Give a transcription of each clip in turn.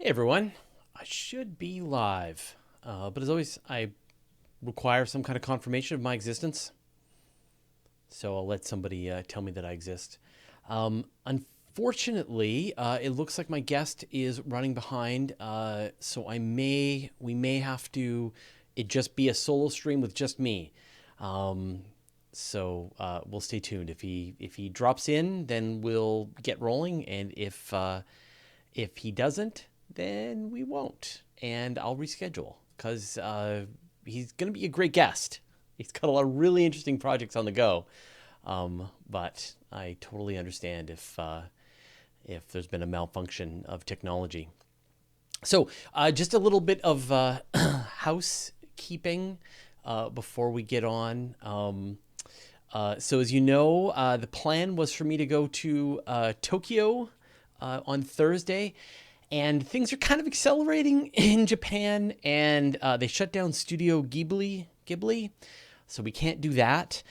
Hey everyone, I should be live, but as always, I require some kind of confirmation of my existence. So I'll let somebody tell me that I exist. Unfortunately, it looks like my guest is running behind, so we may have to it just be a solo stream with just me. Um, so we'll stay tuned. If he drops in, then we'll get rolling, and if he doesn't, then we won't, and I'll reschedule because he's going to be a great guest. He's got a lot of really interesting projects on the go, but I totally understand if there's been a malfunction of technology. So just a little bit of housekeeping before we get on. So as you know, the plan was for me to go to Tokyo on Thursday, and things are kind of accelerating in Japan, and they shut down Studio Ghibli, so we can't do that.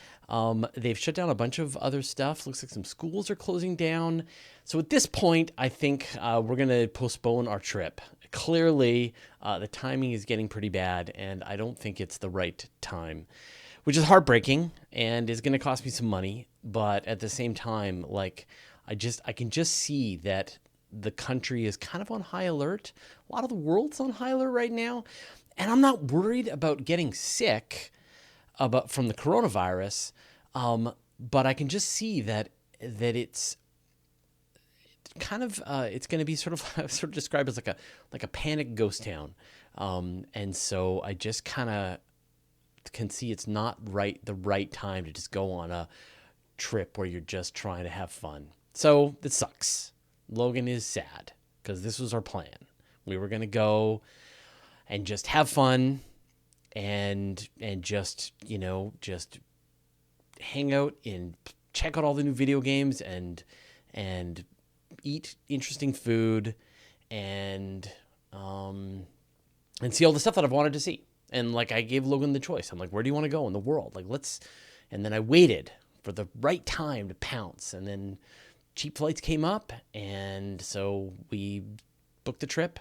They've shut down a bunch of other stuff. Looks like some schools are closing down. So at this point, I think we're going to postpone our trip. Clearly, the timing is getting pretty bad, and I don't think it's the right time, which is heartbreaking and is going to cost me some money. But at the same time, like, I can just see that the country is kind of on high alert. A lot of the world's on high alert right now, and I'm not worried about getting sick from the coronavirus, but I can just see that it's kind of it's going to be sort of described as like a panic ghost town, and so I just kind of can see it's not the right time to just go on a trip where you're just trying to have fun. So it sucks. Logan is sad because this was our plan. We were going to go and just have fun and just, just hang out and check out all the new video games and eat interesting food and see all the stuff that I've wanted to see. And like, I gave Logan the choice. I'm like, where do you want to go in the world? Like, and then I waited for the right time to pounce, and then cheap flights came up, and so we booked the trip.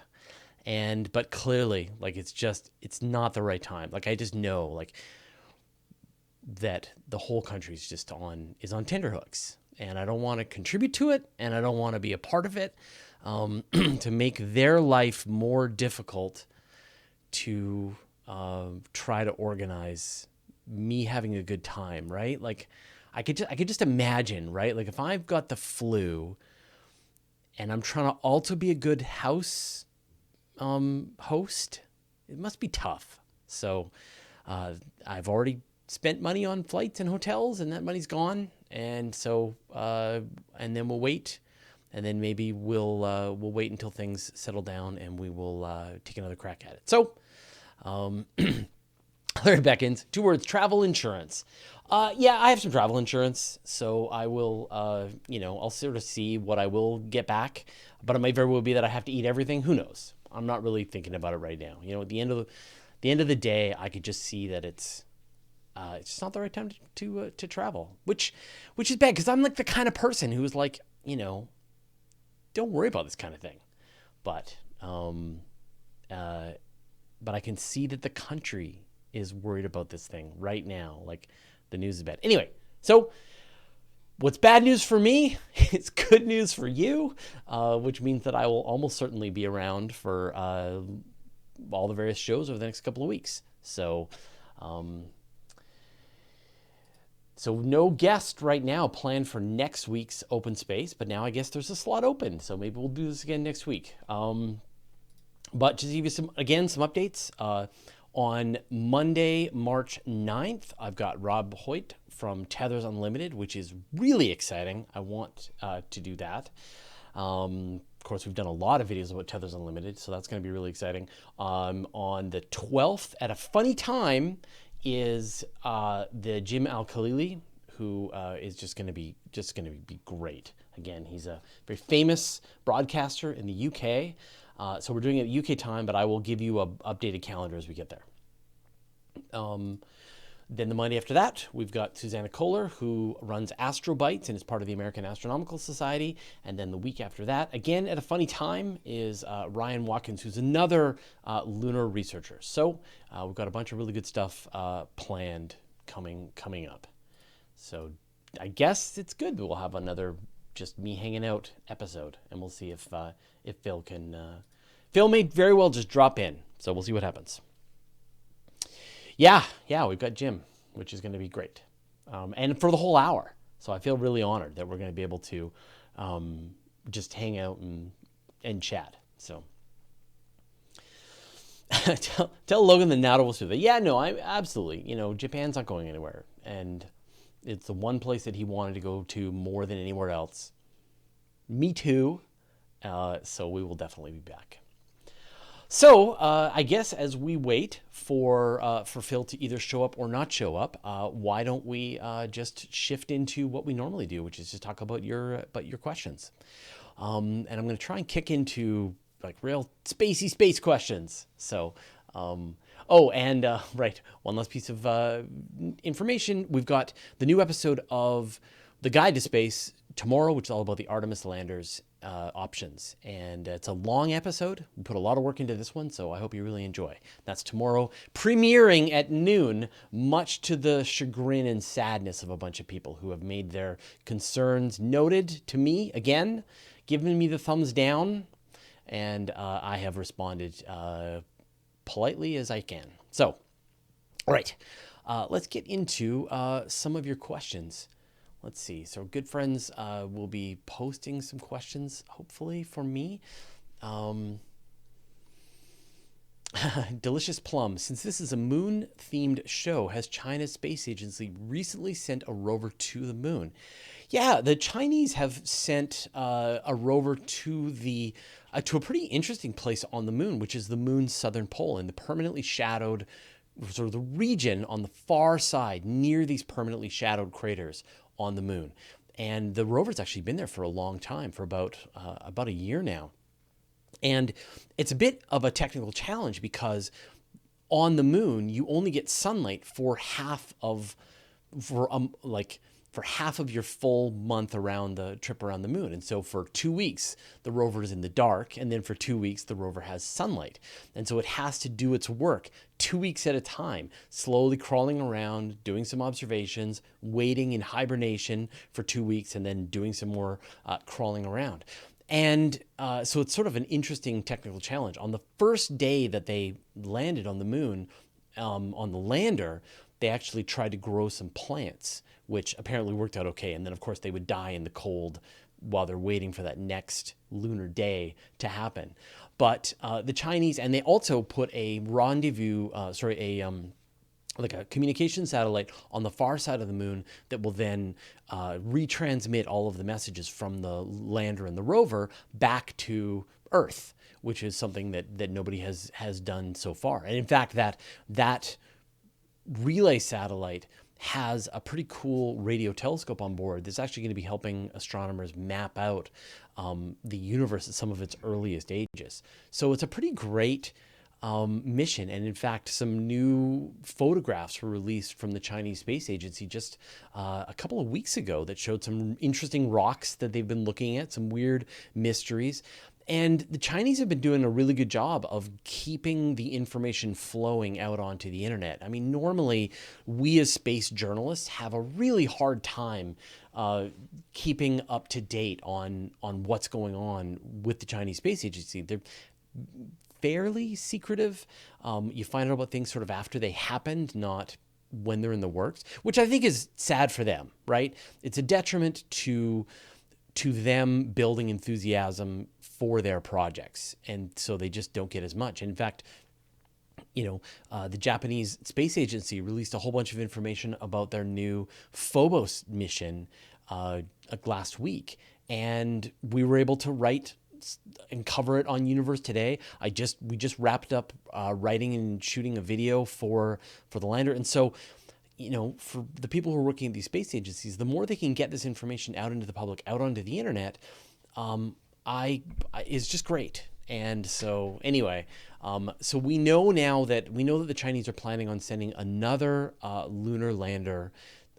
But clearly, like, it's not the right time. Like, I just know, like, that the whole country is on tenterhooks, and I don't want to contribute to it, and I don't want to be a part of it, to make their life more difficult to try to organize me having a good time, right? Like, I could just imagine, right? Like, if I've got the flu and I'm trying to also be a good house host, it must be tough. So I've already spent money on flights and hotels, and that money's gone. And so and then we'll wait, and then maybe we'll wait until things settle down, and we will take another crack at it. So Larry Beckins, 2 words: travel insurance. Yeah, I have some travel insurance, so I will, I'll sort of see what I will get back, but it might very well be that I have to eat everything. Who knows? I'm not really thinking about it right now. At the end of the day, I could just see that it's just not the right time to travel, which is bad, because I'm like the kind of person who's like, don't worry about this kind of thing, but I can see that the country is worried about this thing right now. Like, the news is bad. Anyway, so what's bad news for me is good news for you, which means that I will almost certainly be around for all the various shows over the next couple of weeks. So no guest right now planned for next week's open space, but now I guess there's a slot open, so maybe we'll do this again next week. But just to give you some updates, on Monday, March 9th, I've got Rob Hoyt from Tethers Unlimited, which is really exciting. I want to do that. Of course, we've done a lot of videos about Tethers Unlimited, so that's going to be really exciting. On the 12th, at a funny time, is the Jim Al-Khalili, who is just going to be great. Again, he's a very famous broadcaster in the UK. So we're doing it at UK time, but I will give you an updated calendar as we get there. Then the Monday after that, we've got Susanna Kohler, who runs Astrobites and is part of the American Astronomical Society. And then the week after that, again at a funny time, is Ryan Watkins, who's another lunar researcher. So we've got a bunch of really good stuff planned coming up. So I guess it's good that we'll have another just me hanging out episode, and we'll see if Phil can. Phil may very well just drop in, so we'll see what happens. Yeah, we've got Jim, which is going to be great, and for the whole hour. So I feel really honored that we're going to be able to just hang out and chat. So tell Logan the Nautilus will do that. Yeah, no, I absolutely. Japan's not going anywhere, and it's the one place that he wanted to go to more than anywhere else. Me too. So we will definitely be back. So I guess as we wait for Phil to either show up or not show up, why don't we just shift into what we normally do, which is just talk about your questions. And I'm going to try and kick into like real spacey space questions. So, right, one last piece of information. We've got the new episode of The Guide to Space tomorrow, which is all about the Artemis landers options. And it's a long episode. We put a lot of work into this one, so I hope you really enjoy. That's tomorrow, premiering at noon, much to the chagrin and sadness of a bunch of people who have made their concerns noted to me again, giving me the thumbs down, and I have responded politely as I can. So, all right, let's get into some of your questions. Let's see. So good friends will be posting some questions, hopefully, for me. Delicious Plum. Since this is a moon-themed show, has China's space agency recently sent a rover to the moon? Yeah, the Chinese have sent a rover to a pretty interesting place on the moon, which is the moon's southern pole, in the permanently shadowed sort of the region on the far side near these permanently shadowed craters on the moon. And the rover's actually been there for a long time, for about a year now. And it's a bit of a technical challenge because on the moon you only get sunlight for half of your full month around the trip around the moon. And so for 2 weeks, the rover is in the dark. And then for 2 weeks, the rover has sunlight. And so it has to do its work 2 weeks at a time, slowly crawling around, doing some observations, waiting in hibernation for 2 weeks, and then doing some more crawling around. And so it's sort of an interesting technical challenge. On the first day that they landed on the moon, on the lander, they actually tried to grow some plants, which apparently worked out okay. And then, of course, they would die in the cold while they're waiting for that next lunar day to happen. But the Chinese, and they also put a rendezvous, like a communication satellite on the far side of the moon that will then retransmit all of the messages from the lander and the rover back to Earth, which is something that nobody has done so far. And in fact, that relay satellite has a pretty cool radio telescope on board that's actually going to be helping astronomers map out the universe at some of its earliest ages. So it's a pretty great mission. And in fact, some new photographs were released from the Chinese Space Agency just a couple of weeks ago that showed some interesting rocks that they've been looking at, some weird mysteries. And the Chinese have been doing a really good job of keeping the information flowing out onto the internet. I mean, normally we as space journalists have a really hard time keeping up to date on what's going on with the Chinese Space Agency. They're fairly secretive. You find out about things sort of after they happened, not when they're in the works, which I think is sad for them, right? It's a detriment to them building enthusiasm for their projects. And so they just don't get as much. In fact, the Japanese Space Agency released a whole bunch of information about their new Phobos mission last week. And we were able to write and cover it on Universe Today. We just wrapped up writing and shooting a video for the lander. And so, for the people who are working at these space agencies, the more they can get this information out into the public, out onto the internet, is just great. And so anyway, so we know now that the Chinese are planning on sending another lunar lander,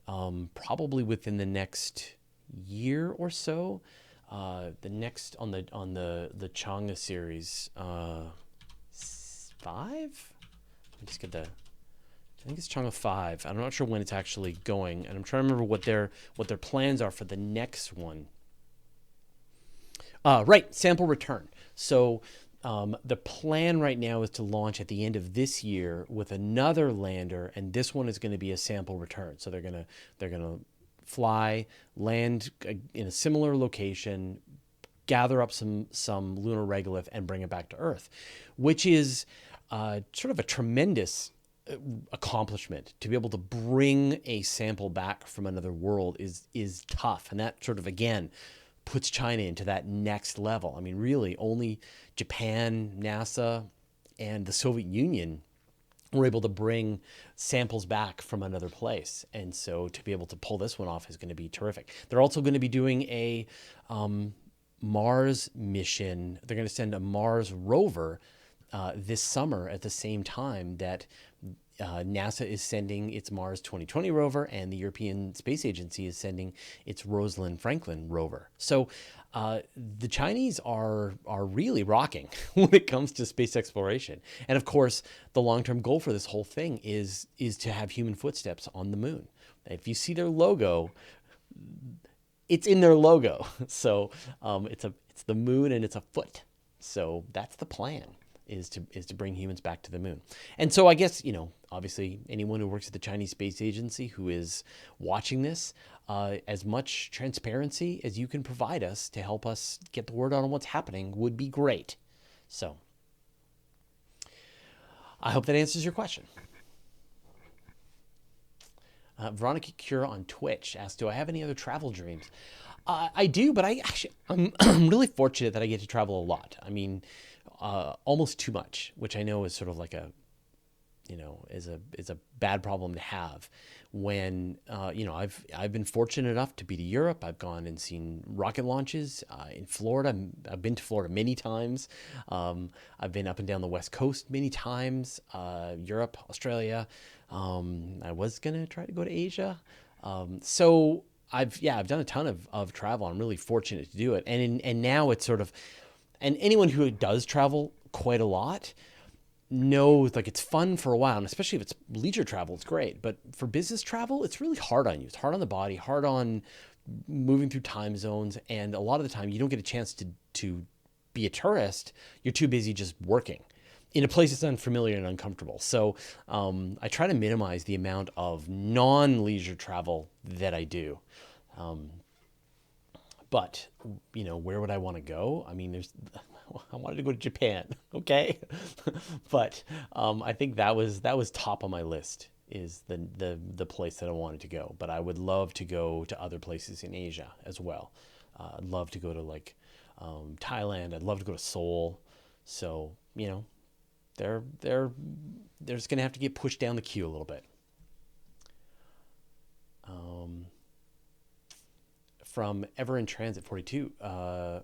probably within the next year or so. The next on the Chang'e series, 5. Let me just get the. I think it's Chang'e 5. I'm not sure when it's actually going, and I'm trying to remember what their plans are for the next one. Right, sample return. So the plan right now is to launch at the end of this year with another lander, and this one is going to be a sample return. So they're gonna fly, land in a similar location, gather up some lunar regolith, and bring it back to Earth, which is sort of a tremendous accomplishment. To be able to bring a sample back from another world is tough, and that sort of again puts China into that next level. I mean, really, only Japan, NASA, and the Soviet Union were able to bring samples back from another place. And so to be able to pull this one off is going to be terrific. They're also going to be doing a Mars mission. They're going to send a Mars rover this summer at the same time that NASA is sending its Mars 2020 rover, and the European Space Agency is sending its Rosalind Franklin rover. So the Chinese are really rocking when it comes to space exploration. And of course, the long-term goal for this whole thing is to have human footsteps on the moon. If you see their logo, it's in their logo. So it's the moon and it's a foot. So that's the plan. Is to bring humans back to the moon. And so I guess, obviously anyone who works at the Chinese Space Agency who is watching this, as much transparency as you can provide us to help us get the word out on what's happening would be great. So I hope that answers your question. Veronica Cura on Twitch asks, do I have any other travel dreams? I do, but I'm really fortunate that I get to travel a lot. I mean, almost too much, which I know is sort of like is a bad problem to have. When I've been fortunate enough to be to Europe. I've gone and seen rocket launches in Florida. I've been to Florida many times. I've been up and down the West Coast many times. Europe, Australia. I was gonna try to go to Asia. So I've done a ton of travel. I'm really fortunate to do it, and now it's sort of. And anyone who does travel quite a lot knows, like, it's fun for a while, and especially if it's leisure travel, it's great. But for business travel, it's really hard on you. It's hard on the body, hard on moving through time zones, and a lot of the time you don't get a chance to be a tourist. You're too busy just working in a place that's unfamiliar and uncomfortable. So I try to minimize the amount of non-leisure travel that I do. But, where would I want to go? I mean, I wanted to go to Japan, okay? But I think that was top of my list, is the place that I wanted to go. But I would love to go to other places in Asia as well. I'd love to go to Thailand. I'd love to go to Seoul. So, they're just going to have to get pushed down the queue a little bit. From Ever in Transit 42,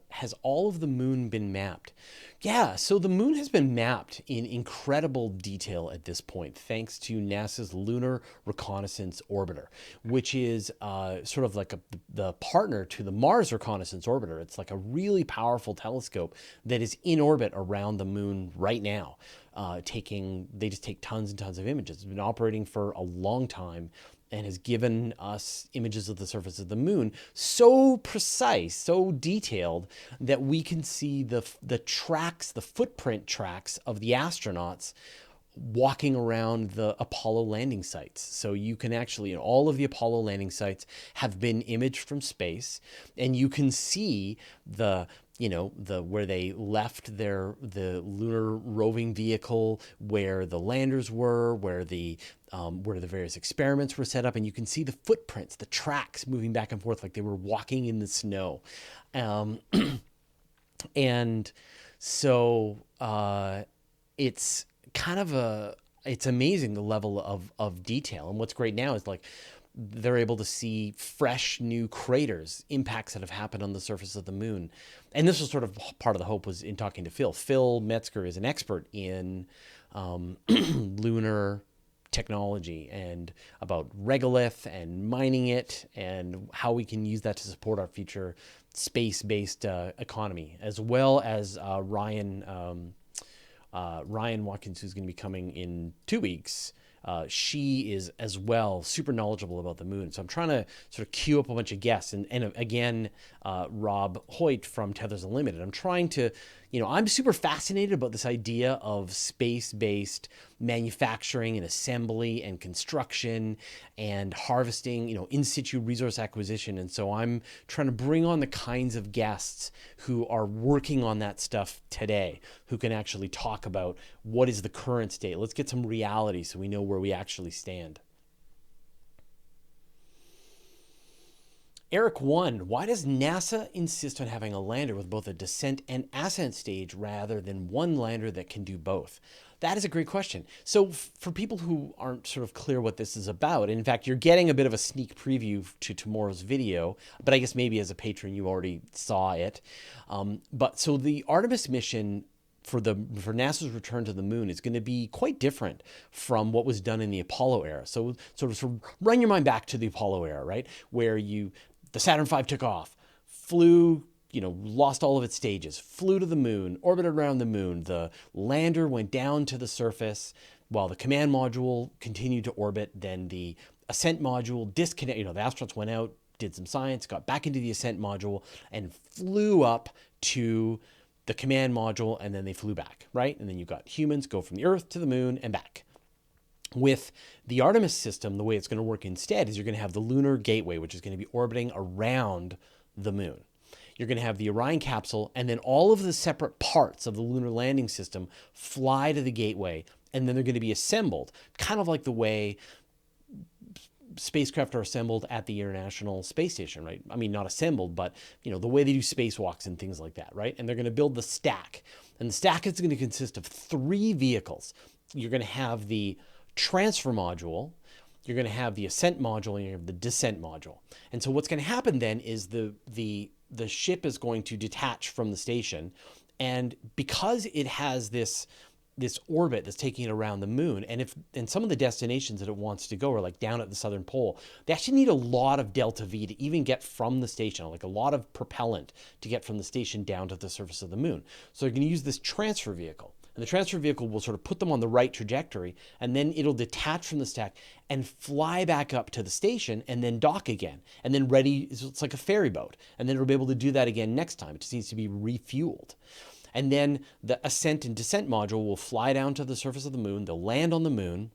has all of the moon been mapped? Yeah, so the moon has been mapped in incredible detail at this point, thanks to NASA's Lunar Reconnaissance Orbiter, which is sort of like the partner to the Mars Reconnaissance Orbiter. It's like a really powerful telescope that is in orbit around the moon right now. They just take tons and tons of images. It's been operating for a long time, and has given us images of the surface of the moon so precise, so detailed, that we can see the footprint tracks of the astronauts walking around the Apollo landing sites. So you can actually, all of the Apollo landing sites have been imaged from space, and you can see where they left the lunar roving vehicle, where the landers were, where the various experiments were set up, and you can see the footprints, the tracks moving back and forth like they were walking in the snow. And so it's kind of it's amazing, the level of detail. And what's great now is, like, they're able to see fresh new craters, impacts that have happened on the surface of the moon. And this was sort of part of the hope, was in talking to Phil. Phil Metzger is an expert in lunar technology and about regolith and mining it and how we can use that to support our future space-based economy, as well as Ryan Watkins, who's going to be coming in 2 weeks. She is as well super knowledgeable about the moon. So I'm trying to sort of queue up a bunch of guests. And again, Rob Hoyt from Tethers Unlimited. I'm trying to, I'm super fascinated about this idea of space-based manufacturing and assembly and construction and harvesting, in situ resource acquisition. And so I'm trying to bring on the kinds of guests who are working on that stuff today, who can actually talk about what is the current state. Let's get some reality so we know where we actually stand. Eric 1, why does NASA insist on having a lander with both a descent and ascent stage rather than one lander that can do both? That is a great question. So for people who aren't sort of clear what this is about, and in fact, you're getting a bit of a sneak preview to tomorrow's video, but I guess maybe as a patron, you already saw it. But so the Artemis mission for NASA's return to the moon is going to be quite different from what was done in the Apollo era. So sort of run your mind back to the Apollo era, right? Where the Saturn V took off, flew, lost all of its stages, flew to the moon, orbited around the moon. The lander went down to the surface while the command module continued to orbit. Then the ascent module disconnected, the astronauts went out, did some science, got back into the ascent module and flew up to the command module, and then they flew back, right? And then you've got humans go from the Earth to the moon and back. With the Artemis system, the way it's going to work instead is you're going to have the Lunar Gateway, which is going to be orbiting around the moon. You're going to have the Orion capsule, and then all of the separate parts of the lunar landing system fly to the gateway, and then they're going to be assembled, kind of like the way spacecraft are assembled at the International Space Station, right? I mean, not assembled, but, the way they do spacewalks and things like that, right? And they're going to build the stack. And the stack is going to consist of 3 vehicles. You're going to have the transfer module, you're going to have the ascent module, and you have the descent module. And so what's going to happen then is the ship is going to detach from the station, and because it has this orbit that's taking it around the moon, and some of the destinations that it wants to go are like down at the southern pole, they actually need a lot of delta V to even get from the station, like a lot of propellant to get from the station down to the surface of the moon. So they're going to use this transfer vehicle. And the transfer vehicle will sort of put them on the right trajectory, and then it'll detach from the stack and fly back up to the station and then dock again. And then it's like a ferry boat. And then it'll be able to do that again next time. It just needs to be refueled. And then the ascent and descent module will fly down to the surface of the moon. They'll land on the moon.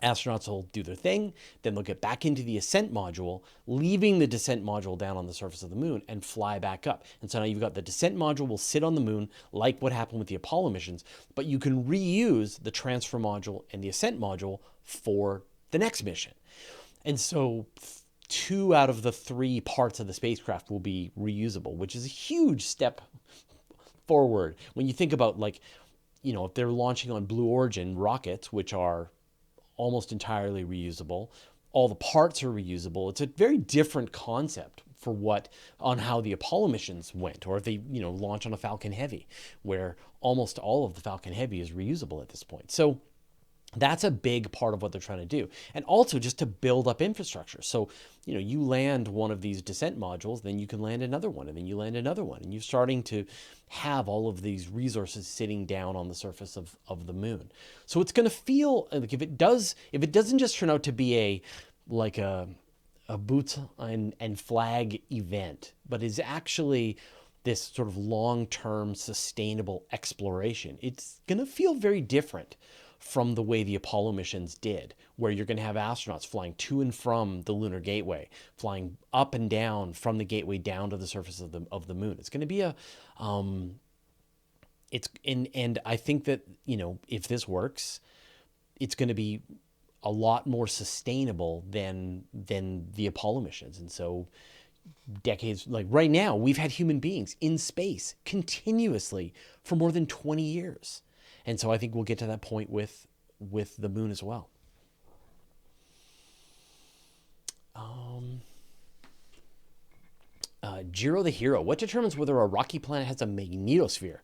Astronauts will do their thing, then they'll get back into the ascent module, leaving the descent module down on the surface of the moon and fly back up. And so now you've got the descent module will sit on the moon, like what happened with the Apollo missions, but you can reuse the transfer module and the ascent module for the next mission. And so 2 out of the 3 parts of the spacecraft will be reusable, which is a huge step forward. When you think about, if they're launching on Blue Origin rockets, which are almost entirely reusable, all the parts are reusable. It's a very different concept on how the Apollo missions went, or if they, launch on a Falcon Heavy, where almost all of the Falcon Heavy is reusable at this point. So that's a big part of what they're trying to do. And also just to build up infrastructure. So, you land one of these descent modules, then you can land another one, and then you land another one. And you're starting to have all of these resources sitting down on the surface of the moon. So it's going to feel like if it doesn't just turn out to be a boots and flag event, but is actually this sort of long-term sustainable exploration, it's going to feel very different from the way the Apollo missions did, where you're going to have astronauts flying to and from the Lunar Gateway, flying up and down from the gateway down to the surface of the moon. It's going to be and I think that, if this works, it's going to be a lot more sustainable than the Apollo missions. And so decades, like right now, we've had human beings in space continuously for more than 20 years. And so I think we'll get to that point with the moon as well. Jiro the Hero. What determines whether a rocky planet has a magnetosphere?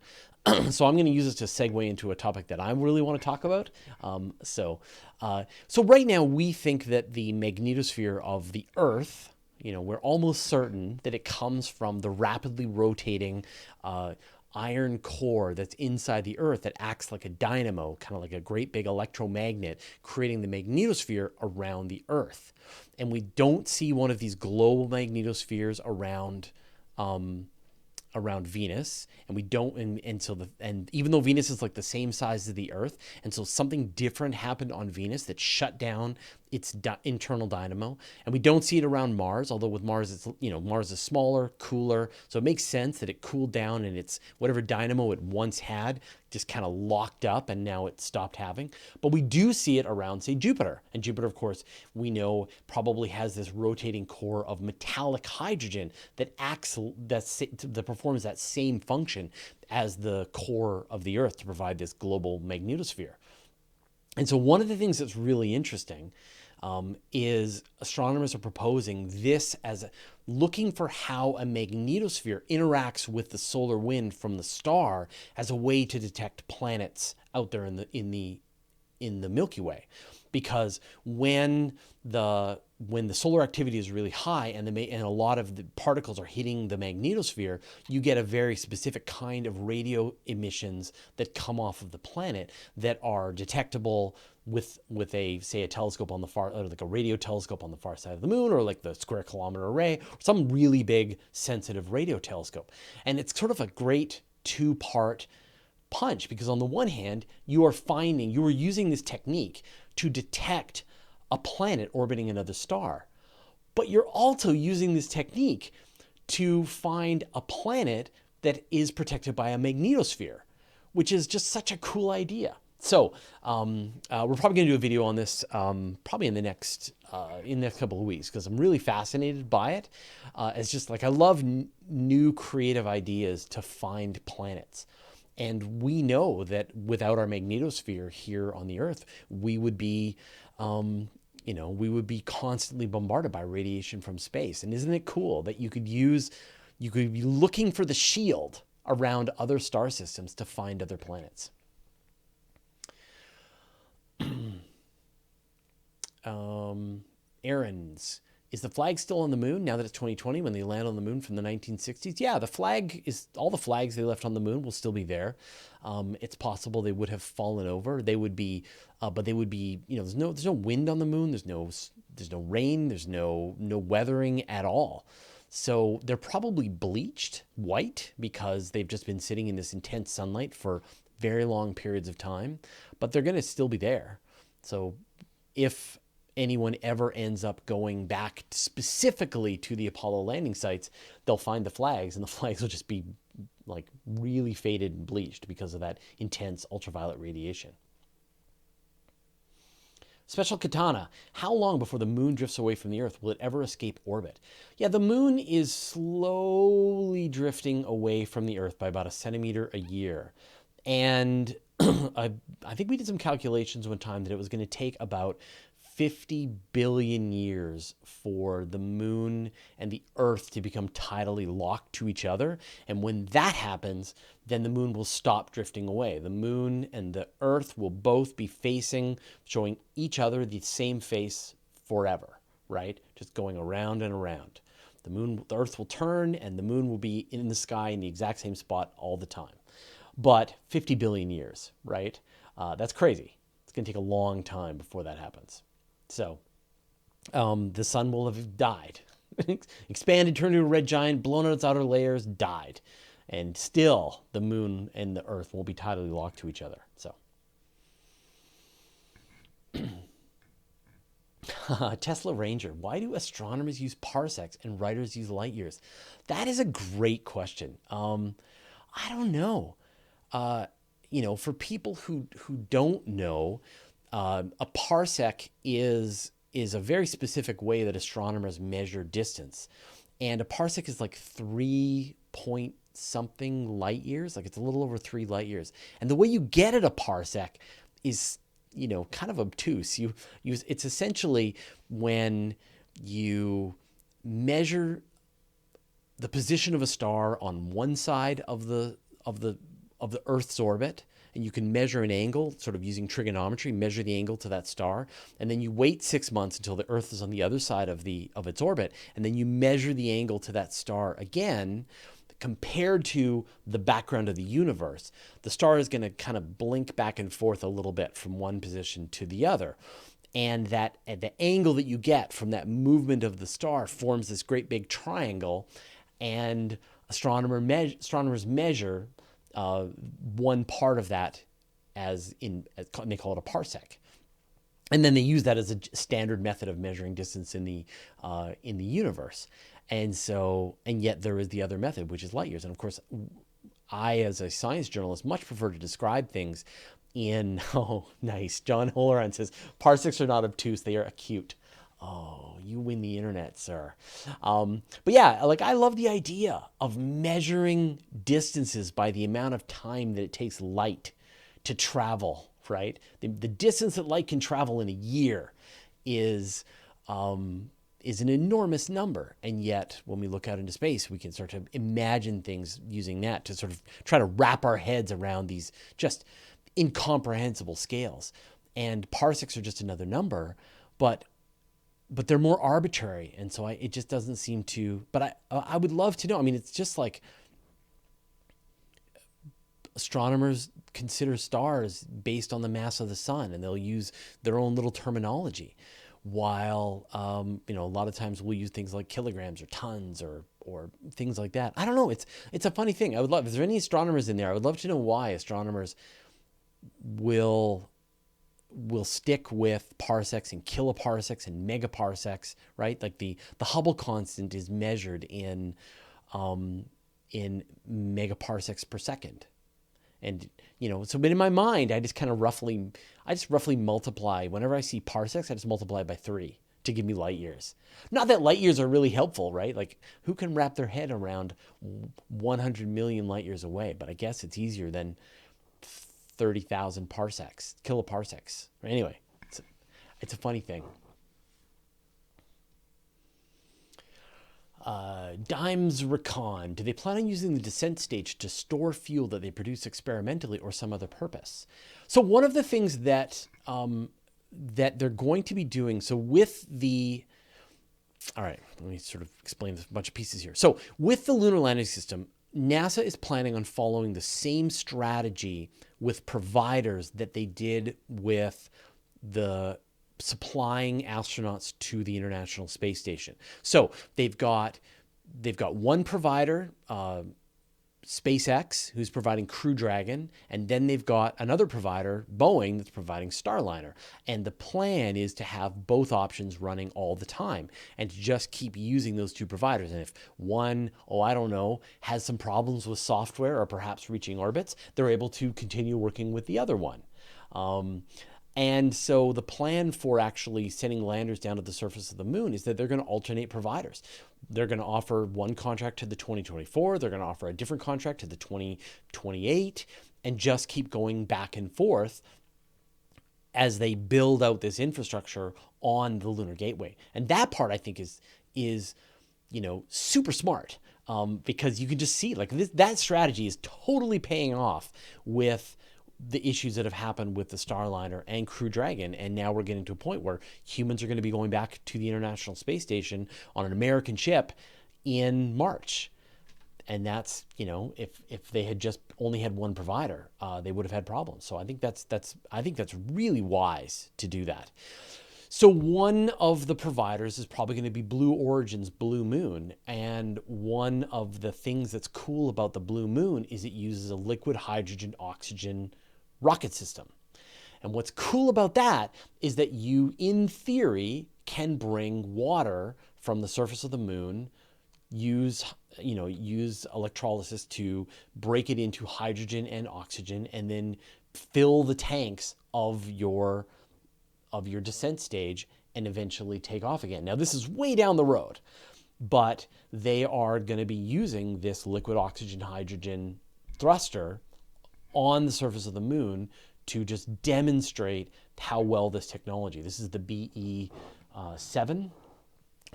So I'm going to use this to segue into a topic that I really want to talk about. So right now we think that the magnetosphere of the Earth, we're almost certain that it comes from the rapidly rotating iron core that's inside the Earth that acts like a dynamo, kind of like a great big electromagnet, creating the magnetosphere around the Earth. And we don't see one of these global magnetospheres around Venus, and we don't, and even though Venus is like the same size as the Earth, and so something different happened on Venus that shut down its internal dynamo, and we don't see it around Mars. Although with Mars, it's Mars is smaller, cooler, so it makes sense that it cooled down and it's whatever dynamo it once had just kind of locked up and now it stopped having. But we do see it around, say, Jupiter, and Jupiter, of course, we know probably has this rotating core of metallic hydrogen that performs that same function as the core of the Earth to provide this global magnetosphere. And so one of the things that's really interesting is astronomers are proposing this as looking for how a magnetosphere interacts with the solar wind from the star as a way to detect planets out there in the Milky Way. Because when the solar activity is really high and a lot of the particles are hitting the magnetosphere, you get a very specific kind of radio emissions that come off of the planet that are detectable with a telescope on the far, or like a radio telescope on the far side of the moon, or like the Square Kilometer Array, or some really big sensitive radio telescope. And it's sort of a great two-part punch, because on the one hand, you are using this technique to detect a planet orbiting another star, but you're also using this technique to find a planet that is protected by a magnetosphere, which is just such a cool idea. So we're probably going to do a video on this probably in the next couple of weeks, because I'm really fascinated by it. It's just like I love new creative ideas to find planets. And we know that without our magnetosphere here on the Earth, we would be, constantly bombarded by radiation from space. And isn't it cool that you could be looking for the shield around other star systems to find other planets? Aaron's. Is the flag still on the moon now that it's 2020 when they land on the moon from the 1960s? Yeah, all the flags they left on the moon will still be there. It's possible they would have fallen over. They would be, there's no wind on the moon. There's no rain. There's no weathering at all. So they're probably bleached white because they've just been sitting in this intense sunlight for very long periods of time, but they're going to still be there. So if anyone ever ends up going back specifically to the Apollo landing sites, they'll find the flags, and the flags will just be like really faded and bleached because of that intense ultraviolet radiation. Special Katana, how long before the moon drifts away from the Earth? Will it ever escape orbit? Yeah, the moon is slowly drifting away from the Earth by about 1 centimeter a year. And I think we did some calculations one time that it was going to take about 50 billion years for the moon and the Earth to become tidally locked to each other. And when that happens, then the moon will stop drifting away. The moon and the Earth will both be showing each other the same face forever, right? Just going around and around. The Earth will turn and the moon will be in the sky in the exact same spot all the time. But 50 billion years, right? That's crazy. It's going to take a long time before that happens. So the sun will have died, expanded, turned into a red giant, blown out its outer layers, died. And still the moon and the Earth will be tidally locked to each other. So Tesla Ranger, why do astronomers use parsecs and writers use light years? That is a great question. I don't know. For people who don't know, a parsec is a very specific way that astronomers measure distance. And a parsec is like 3 point something light years. Like it's a little over 3 light years. And the way you get at a parsec is, kind of obtuse. It's essentially when you measure the position of a star on one side of the Earth's orbit, and you can measure an angle, sort of using trigonometry, measure the angle to that star, and then you wait 6 months until the Earth is on the other side of its orbit, and then you measure the angle to that star again, compared to the background of the universe. The star is going to kind of blink back and forth a little bit from one position to the other. And that the angle that you get from that movement of the star forms this great big triangle, and astronomers measure one part of that and they call it a parsec. And then they use that as a standard method of measuring distance in the universe. And yet there is the other method, which is light years. And of course, I, as a science journalist, much prefer to describe things in, oh, nice. John Holaran says, parsecs are not obtuse, they are acute. Oh, you win the internet, sir. But yeah, like, I love the idea of measuring distances by the amount of time that it takes light to travel, right? The distance that light can travel in a year is an enormous number. And yet, when we look out into space, we can start to imagine things using that to sort of try to wrap our heads around these just incomprehensible scales. And parsecs are just another number, but they're more arbitrary. And so it just doesn't seem to, but I would love to know. I mean, it's just like astronomers consider stars based on the mass of the sun, and they'll use their own little terminology. While, a lot of times we'll use things like kilograms or tons or things like that. I don't know. It's a funny thing. I would love, if there are any astronomers in there, I would love to know why astronomers will stick with parsecs and kiloparsecs and megaparsecs, right? Like the Hubble constant is measured in megaparsecs per second. And, so but in my mind, I just roughly multiply. Whenever I see parsecs, I just multiply by 3 to give me light years. Not that light years are really helpful, right? Like, who can wrap their head around 100 million light years away? But I guess it's easier than 30,000 parsecs, kiloparsecs. Anyway, it's a funny thing. Dimes Recon, do they plan on using the descent stage to store fuel that they produce experimentally or some other purpose? So one of the things that they're going to be doing, all right, let me sort of explain this, a bunch of pieces here. So with the Lunar Landing System, NASA is planning on following the same strategy with providers that they did with the supplying astronauts to the International Space Station. So they've got one provider, SpaceX, who's providing Crew Dragon, and then they've got another provider, Boeing, that's providing Starliner. And the plan is to have both options running all the time and to just keep using those two providers. And if one, has some problems with software or perhaps reaching orbits, they're able to continue working with the other one. And so the plan for actually sending landers down to the surface of the moon is that they're going to alternate providers. They're going to offer one contract to the 2024, they're going to offer a different contract to the 2028, and just keep going back and forth as they build out this infrastructure on the Lunar Gateway. And that part, I think, is super smart, because you can just see, like, that strategy is totally paying off with the issues that have happened with the Starliner and Crew Dragon. And now we're getting to a point where humans are going to be going back to the International Space Station on an American ship in March. And that's, if they had just only had one provider, they would have had problems. So I think that's really wise to do that. So one of the providers is probably going to be Blue Origin's Blue Moon. And one of the things that's cool about the Blue Moon is it uses a liquid hydrogen oxygen rocket system. And what's cool about that is that you, in theory, can bring water from the surface of the moon, use electrolysis to break it into hydrogen and oxygen, and then fill the tanks of your descent stage and eventually take off again. Now, this is way down the road, but they are going to be using this liquid oxygen hydrogen thruster on the surface of the moon to just demonstrate how well this technology. This is the BE-7,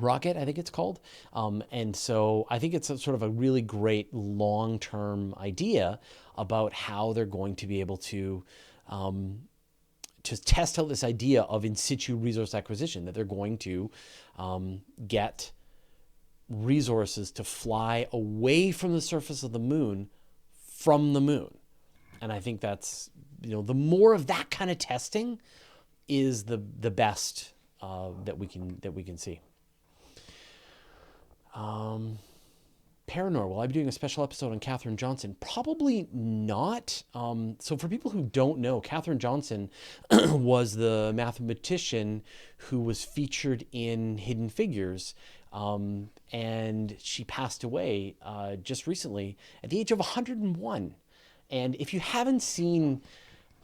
rocket, I think it's called. And so I think it's a sort of a really great long-term idea about how they're going to be able to test out this idea of in situ resource acquisition, that they're going to get resources to fly away from the surface of the moon from the moon. And I think that's, the more of that kind of testing is the best that we can see. Paranormal. I'll be doing a special episode on Katherine Johnson. Probably not. So for people who don't know, Katherine Johnson was the mathematician who was featured in Hidden Figures. And she passed away just recently at the age of 101. And if you haven't seen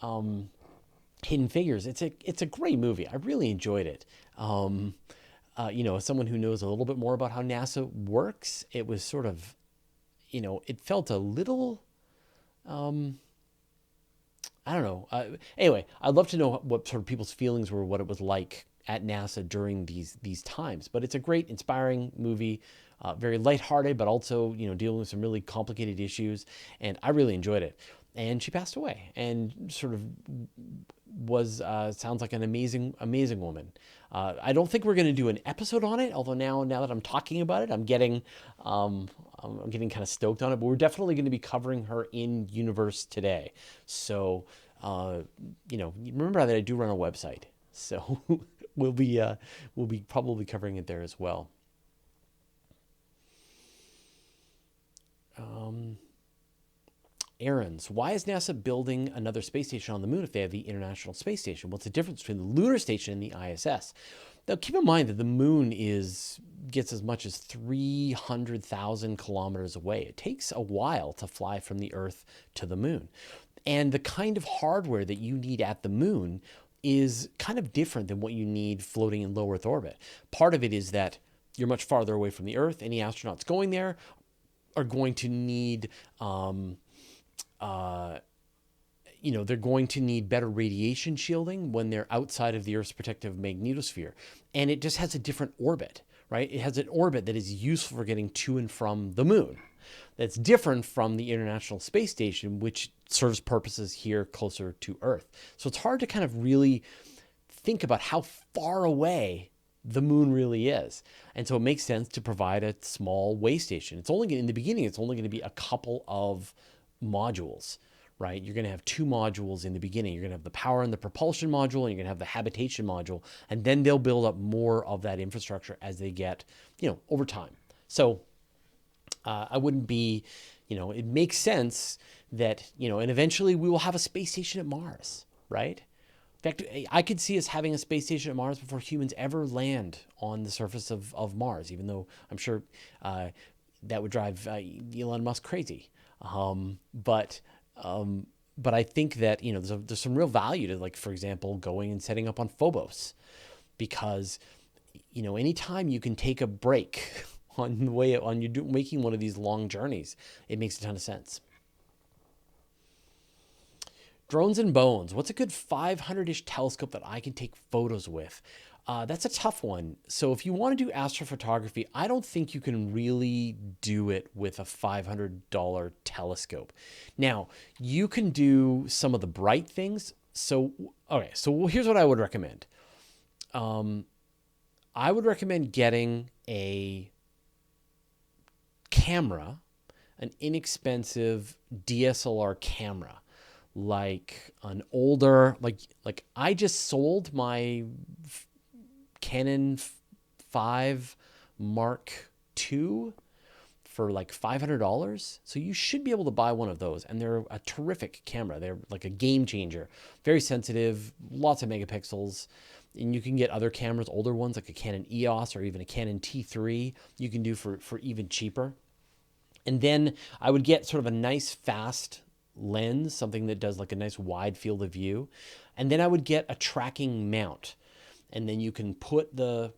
Hidden Figures, it's a great movie. I really enjoyed it. As someone who knows a little bit more about how NASA works, it was sort of, it felt a little, I don't know. Anyway, I'd love to know what sort of people's feelings were, what it was like at NASA during these times. But it's a great, inspiring movie, very lighthearted, but also, dealing with some really complicated issues. And I really enjoyed it. And she passed away, and sort of was sounds like an amazing woman. I don't think we're going to do an episode on it, although now that I'm talking about it, I'm getting kind of stoked on it. But we're definitely going to be covering her in Universe Today. So remember that I do run a website, so we'll be probably covering it there as well. Aaron's, why is NASA building another space station on the moon if they have the International Space Station? What's the difference between the Lunar Station and the ISS? Now, keep in mind that the moon gets as much as 300,000 kilometers away. It takes a while to fly from the Earth to the moon. And the kind of hardware that you need at the moon is kind of different than what you need floating in low Earth orbit. Part of it is that you're much farther away from the Earth. Any astronauts going there are going to need they're going to need better radiation shielding when they're outside of the Earth's protective magnetosphere. And it just has a different orbit, right? It has an orbit that is useful for getting to and from the moon. That's different from the International Space Station, which serves purposes here closer to Earth. So it's hard to kind of really think about how far away the moon really is. And so it makes sense to provide a small way station. In the beginning, it's only going to be a couple of modules, right? You're going to have two modules in the beginning. You're going to have the power and the propulsion module, and you're going to have the habitation module, and then they'll build up more of that infrastructure as they get, over time. So I wouldn't be, it makes sense that, and eventually we will have a space station at Mars, right? In fact, I could see us having a space station at Mars before humans ever land on the surface of Mars, even though I'm sure that would drive Elon Musk crazy. But I think that, there's some real value to, like, for example, going and setting up on Phobos, because, anytime you can take a break on the way making one of these long journeys, it makes a ton of sense. Drones and Bones. What's a good 500-ish telescope that I can take photos with? That's a tough one. So if you want to do astrophotography, I don't think you can really do it with a $500 telescope. Now, you can do some of the bright things. So here's what I would recommend. I would recommend getting a camera, an inexpensive DSLR camera, like an older, like I just sold my Canon 5 Mark II for like $500. So you should be able to buy one of those. And they're a terrific camera. They're like a game changer, very sensitive, lots of megapixels. And you can get other cameras, older ones like a Canon EOS or even a Canon T3 you can do for even cheaper. And then I would get sort of a nice fast lens, something that does like a nice wide field of view. And then I would get a tracking mount. And then you can put the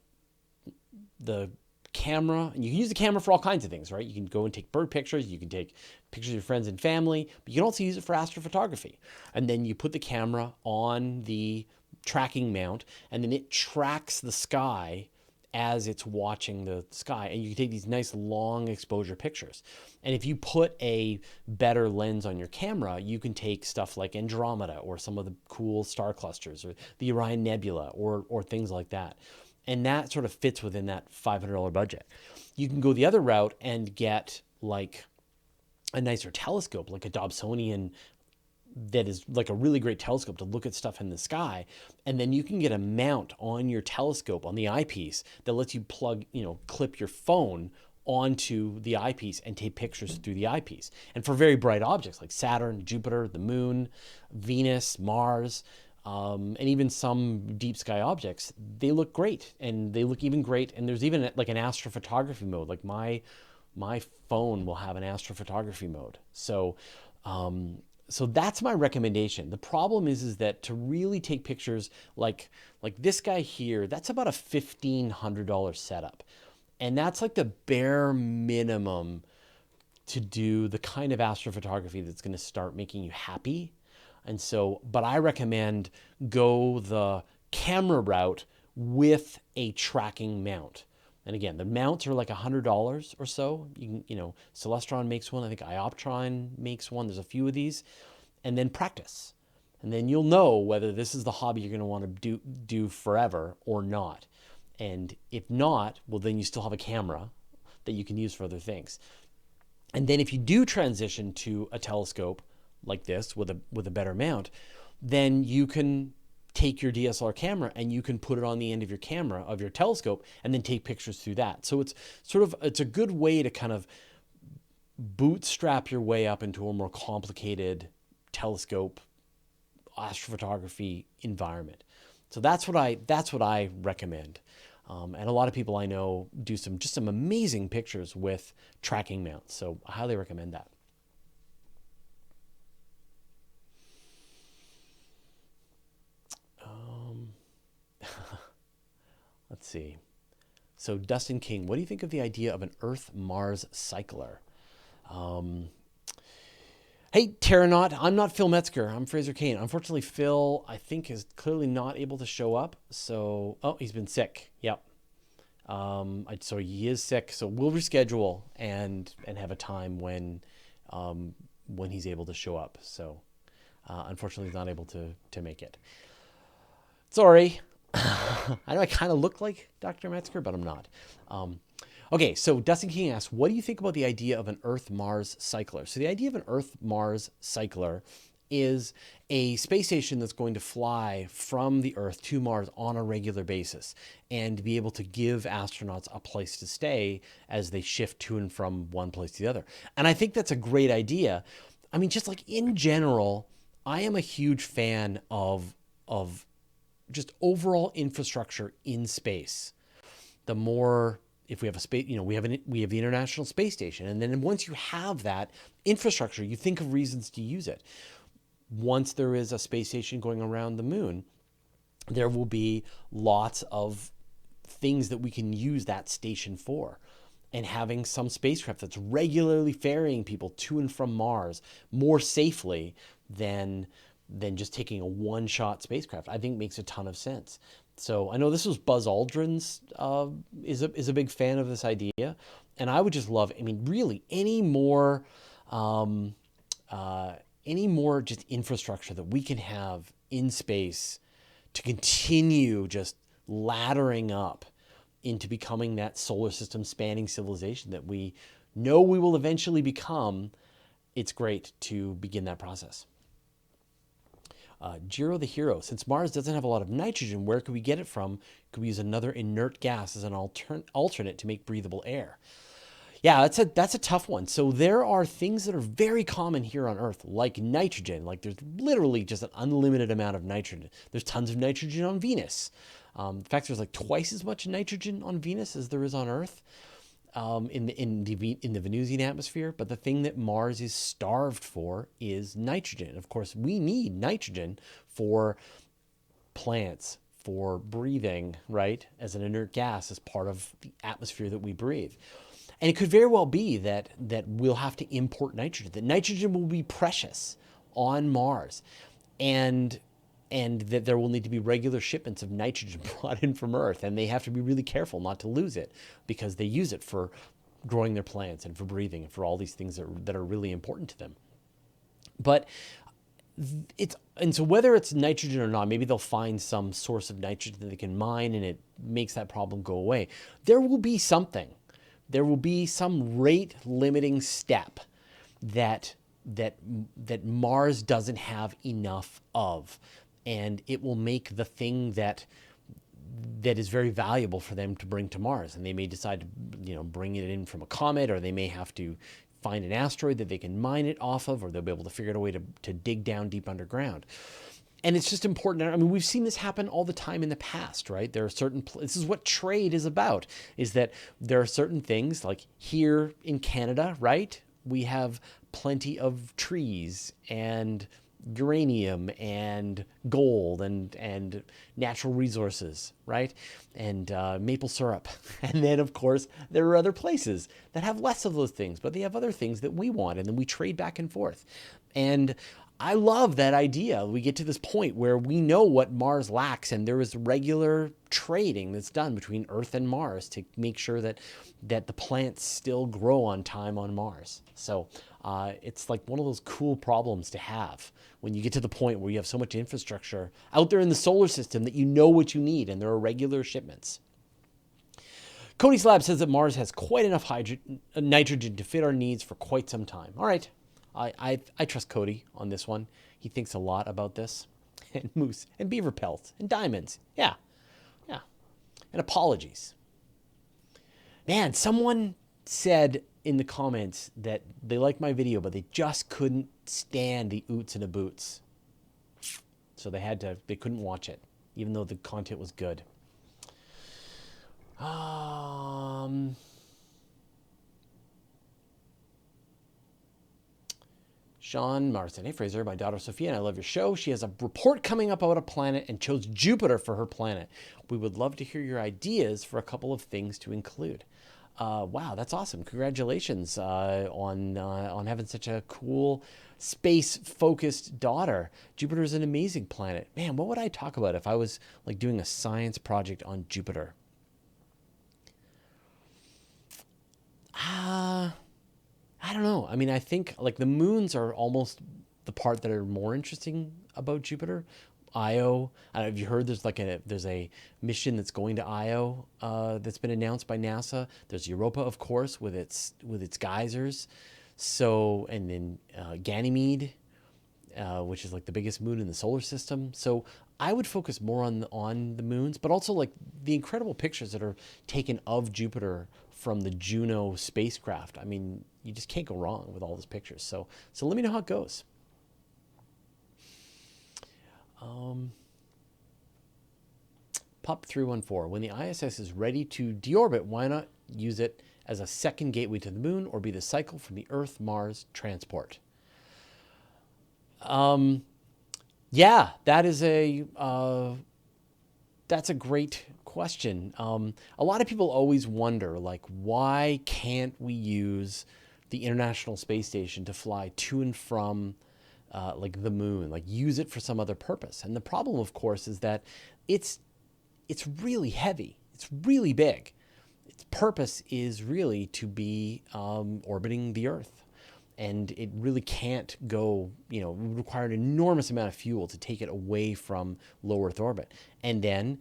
camera, and you can use the camera for all kinds of things, right? You can go and take bird pictures, you can take pictures of your friends and family, but you can also use it for astrophotography. And then you put the camera on the tracking mount, and then it tracks the sky as it's watching the sky. And you can take these nice long exposure pictures. And if you put a better lens on your camera, you can take stuff like Andromeda or some of the cool star clusters or the Orion Nebula or things like that. And that sort of fits within that $500 budget. You can go the other route and get like a nicer telescope, like a Dobsonian, that is like a really great telescope to look at stuff in the sky. And then you can get a mount on your telescope, on the eyepiece, that lets you clip your phone onto the eyepiece and take pictures through the eyepiece. And for very bright objects like Saturn, Jupiter, the moon, Venus, Mars, and even some deep sky objects, they look great, and they look even great. And there's even like an astrophotography mode. Like my phone will have an astrophotography mode. So that's my recommendation. The problem is that to really take pictures like this guy here, that's about a $1,500 setup. And that's like the bare minimum to do the kind of astrophotography that's going to start making you happy. And so, but I recommend go the camera route with a tracking mount. And again, the mounts are like $100 or so. Celestron makes one. I think Ioptron makes one. There's a few of these. And then practice. And then you'll know whether this is the hobby you're going to want to do forever or not. And if not, well, then you still have a camera that you can use for other things. And then if you do transition to a telescope like this with a better mount, then you can take your DSLR camera and you can put it on the end of your telescope, and then take pictures through that. So it's a good way to kind of bootstrap your way up into a more complicated telescope astrophotography environment. So that's what I recommend. And a lot of people I know do some amazing pictures with tracking mounts. So I highly recommend that. Let's see. So Dustin King, what do you think of the idea of an Earth-Mars cycler? Hey, Terranaut, I'm not Phil Metzger. I'm Fraser Cain. Unfortunately, Phil, I think, is clearly not able to show up. So, he's been sick. Yep. So he is sick. So we'll reschedule and have a time when he's able to show up. So, unfortunately, he's not able to make it. Sorry. I know I kind of look like Dr. Metzger, but I'm not. Okay, so Dustin King asks, what do you think about the idea of an Earth-Mars cycler? So the idea of an Earth-Mars cycler is a space station that's going to fly from the Earth to Mars on a regular basis and be able to give astronauts a place to stay as they shift to and from one place to the other. And I think that's a great idea. I mean, just like in general, I am a huge fan of just overall infrastructure in space. The more, if we have a space, we have the International Space Station, and then once you have that infrastructure, you think of reasons to use it. Once there is a space station going around the moon, there will be lots of things that we can use that station for. And having some spacecraft that's regularly ferrying people to and from Mars more safely than just taking a one-shot spacecraft, I think makes a ton of sense. So I know this was Buzz Aldrin's is a big fan of this idea, and I would just love, really any more just infrastructure that we can have in space to continue just laddering up into becoming that solar system spanning civilization that we know we will eventually become. It's great to begin that process. Jiro the Hero, since Mars doesn't have a lot of nitrogen, where could we get it from? Could we use another inert gas as an alternate to make breathable air? Yeah, that's a tough one. So there are things that are very common here on Earth, like nitrogen. Like there's literally just an unlimited amount of nitrogen. There's tons of nitrogen on Venus. In fact, there's like twice as much nitrogen on Venus as there is on Earth. In the Venusian atmosphere, but the thing that Mars is starved for is nitrogen. Of course, we need nitrogen for plants, for breathing, right? As an inert gas, as part of the atmosphere that we breathe. And it could very well be that we'll have to import nitrogen, that nitrogen will be precious on Mars. And and that there will need to be regular shipments of nitrogen brought in from Earth, and they have to be really careful not to lose it because they use it for growing their plants and for breathing and for all these things that are really important to them. But so whether it's nitrogen or not, maybe they'll find some source of nitrogen that they can mine and it makes that problem go away. There will be something. There will be some rate limiting step that Mars doesn't have enough of, and it will make the thing that is very valuable for them to bring to Mars. And they may decide to, bring it in from a comet, or they may have to find an asteroid that they can mine it off of, or they'll be able to figure out a way to dig down deep underground. And it's just important. I mean, we've seen this happen all the time in the past, right? There are certain, this is what trade is about, is that there are certain things like here in Canada, right? We have plenty of trees and uranium and gold and natural resources, right? And maple syrup. And then, of course, there are other places that have less of those things, but they have other things that we want, and then we trade back and forth. And I love that idea. We get to this point where we know what Mars lacks, and there is regular trading that's done between Earth and Mars to make sure that the plants still grow on time on Mars. So it's like one of those cool problems to have when you get to the point where you have so much infrastructure out there in the solar system that you know what you need, and there are regular shipments. Cody Slab says that Mars has quite enough nitrogen to fit our needs for quite some time. All right. I trust Cody on this one. He thinks a lot about this. And moose and beaver pelts and diamonds. Yeah. And apologies. Man, someone said in the comments that they liked my video, but they just couldn't stand the oots and the boots. So they couldn't watch it, even though the content was good. Sean Marston, hey Fraser, my daughter Sophia and I love your show. She has a report coming up about a planet and chose Jupiter for her planet. We would love to hear your ideas for a couple of things to include. Wow, that's awesome. Congratulations on having such a cool space-focused daughter. Jupiter is an amazing planet. Man, what would I talk about if I was like doing a science project on Jupiter? I don't know. I mean, I think like the moons are almost the part that are more interesting about Jupiter. Io. Have you heard there's a mission that's going to Io that's been announced by NASA? There's Europa, of course, with its geysers. So, and then Ganymede, which is like the biggest moon in the solar system. So I would focus more on the moons, but also like the incredible pictures that are taken of Jupiter from the Juno spacecraft. I mean, you just can't go wrong with all those pictures. So let me know how it goes. Pup314, when the ISS is ready to deorbit, why not use it as a second gateway to the moon or be the cycle from the Earth-Mars transport? Yeah, that's a great question. A lot of people always wonder, like, why can't we use the International Space Station to fly to and from like the moon, like use it for some other purpose? And the problem, of course, is that it's really heavy. It's really big. Its purpose is really to be orbiting the Earth. And it really can't go, it would require an enormous amount of fuel to take it away from low Earth orbit. And then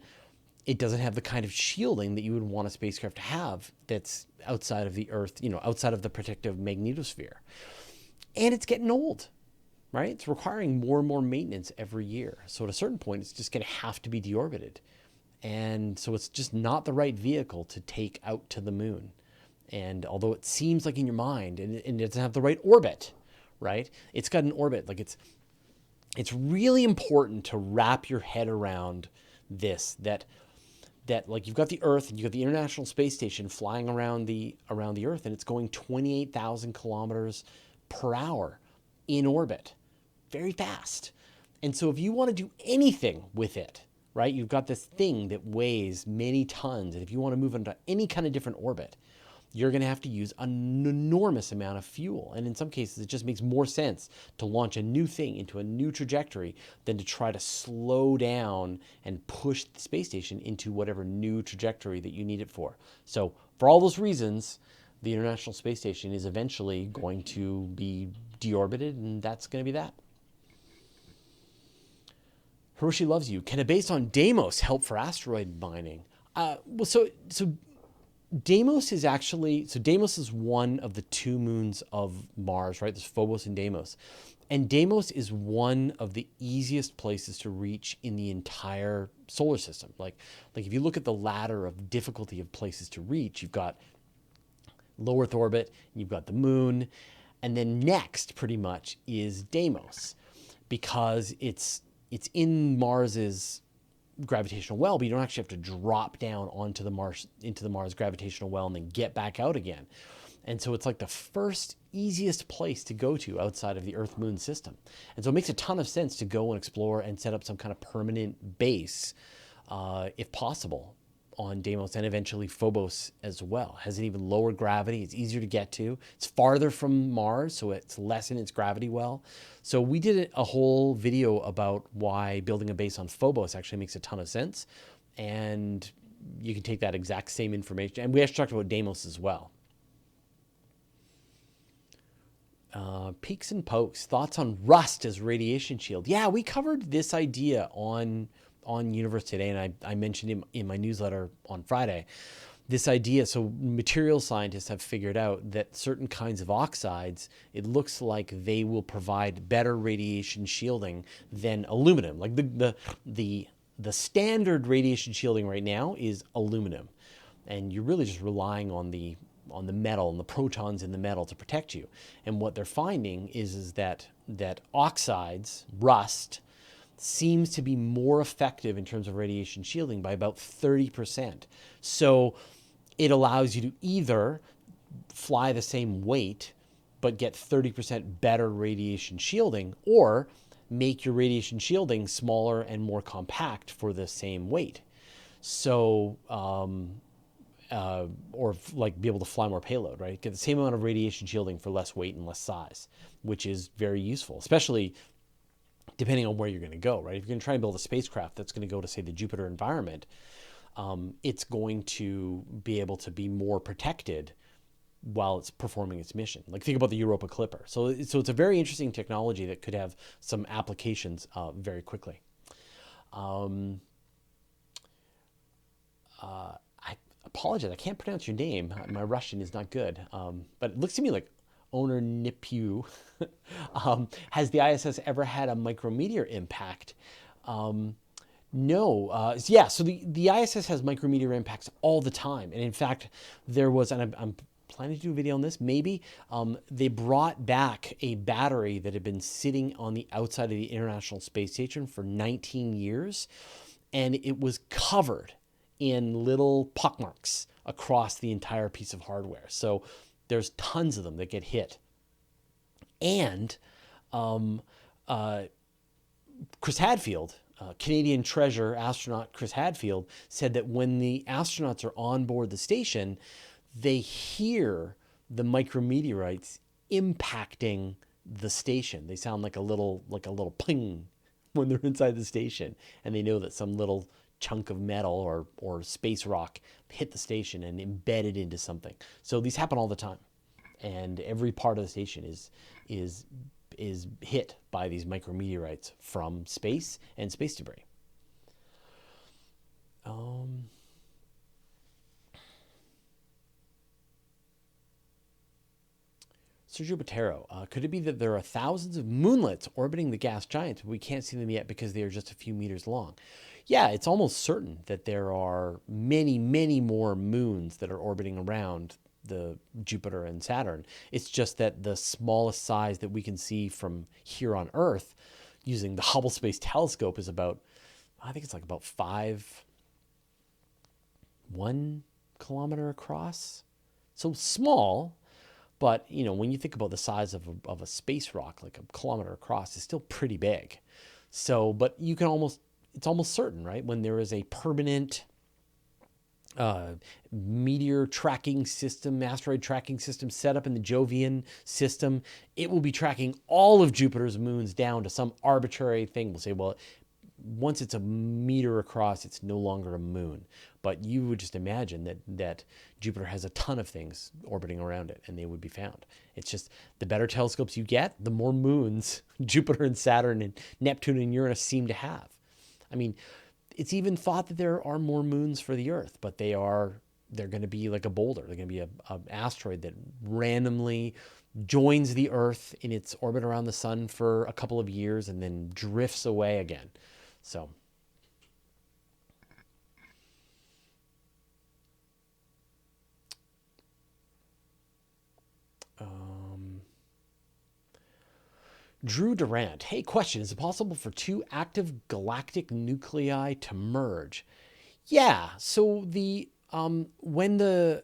it doesn't have the kind of shielding that you would want a spacecraft to have that's outside of the Earth, outside of the protective magnetosphere. And it's getting old, right? It's requiring more and more maintenance every year. So at a certain point, it's just going to have to be deorbited. And so it's just not the right vehicle to take out to the moon. And although it seems like in your mind, and it doesn't have the right orbit, right? It's got an orbit. Like it's really important to wrap your head around this, that like you've got the Earth and you've got the International Space Station flying around the Earth, and it's going 28,000 kilometers per hour in orbit, very fast. And so if you want to do anything with it, right, you've got this thing that weighs many tons, and if you want to move into any kind of different orbit, you're going to have to use an enormous amount of fuel. And in some cases, it just makes more sense to launch a new thing into a new trajectory than to try to slow down and push the space station into whatever new trajectory that you need it for. So for all those reasons, the International Space Station is eventually going to be deorbited, and that's going to be that. Hiroshi loves you. Can a base on Deimos help for asteroid mining? So Deimos is actually, so Deimos is one of the two moons of Mars, right? There's Phobos and Deimos. And Deimos is one of the easiest places to reach in the entire solar system. Like if you look at the ladder of difficulty of places to reach, you've got low Earth orbit, you've got the moon, and then next pretty much is Deimos, because it's in Mars's gravitational well, but you don't actually have to drop down into the Mars gravitational well and then get back out again. And so it's like the first easiest place to go to outside of the Earth-Moon system. And so it makes a ton of sense to go and explore and set up some kind of permanent base, if possible, on Deimos and eventually Phobos as well. It has an even lower gravity. It's easier to get to. It's farther from Mars, so it's less in its gravity well. So we did a whole video about why building a base on Phobos actually makes a ton of sense. And you can take that exact same information. And we actually talked about Deimos as well. Peaks and pokes. Thoughts on rust as radiation shield. Yeah, we covered this idea on Universe Today, and I mentioned in my newsletter on Friday, this idea. So material scientists have figured out that certain kinds of oxides, it looks like they will provide better radiation shielding than aluminum. Like the standard radiation shielding right now is aluminum, and you're really just relying on the metal and the protons in the metal to protect you. And what they're finding is that oxides, rust, seems to be more effective in terms of radiation shielding by about 30%. So it allows you to either fly the same weight but get 30% better radiation shielding, or make your radiation shielding smaller and more compact for the same weight. So, or like be able to fly more payload, right? Get the same amount of radiation shielding for less weight and less size, which is very useful, especially depending on where you're going to go, right? If you're going to try and build a spacecraft that's going to go to, say, the Jupiter environment, it's going to be able to be more protected while it's performing its mission. Like think about the Europa Clipper. So it's a very interesting technology that could have some applications very quickly. I apologize, I can't pronounce your name. My Russian is not good, but it looks to me like Owner Nipu. Has the ISS ever had a micrometeor impact? No. Yeah, so the ISS has micrometeor impacts all the time. And in fact, there was, and I'm planning to do a video on this, maybe, they brought back a battery that had been sitting on the outside of the International Space Station for 19 years, and it was covered in little pockmarks across the entire piece of hardware. So there's tons of them that get hit. And Chris Hadfield, Canadian treasure astronaut Chris Hadfield, said that when the astronauts are on board the station, they hear the micrometeorites impacting the station. They sound like a little ping when they're inside the station, and they know that some little chunk of metal or space rock hit the station and embedded into something. So these happen all the time, and every part of the station is hit by these micrometeorites from space and space debris. Sergio Botero, could it be that there are thousands of moonlets orbiting the gas giant, but we can't see them yet because they are just a few meters long? Yeah, it's almost certain that there are many, many more moons that are orbiting around the Jupiter and Saturn. It's just that the smallest size that we can see from here on Earth using the Hubble Space Telescope is about, I think it's like about 1 kilometer across. So small, but you know, when you think about the size of a space rock, like a kilometer across, is still pretty big. So, but you can it's almost certain, right? When there is a permanent uh, meteor tracking system, asteroid tracking system set up in the Jovian system. It will be tracking all of Jupiter's moons down to some arbitrary thing. We'll say, well, once it's a meter across, it's no longer a moon. But you would just imagine that Jupiter has a ton of things orbiting around it, and they would be found. It's just the better telescopes you get, the more moons Jupiter and Saturn and Neptune and Uranus seem to have. I mean, it's even thought that there are more moons for the Earth, but they're going to be like a boulder. They're going to be an asteroid that randomly joins the Earth in its orbit around the sun for a couple of years and then drifts away again. So Drew Durant, hey, question, is it possible for two active galactic nuclei to merge? Yeah, so when an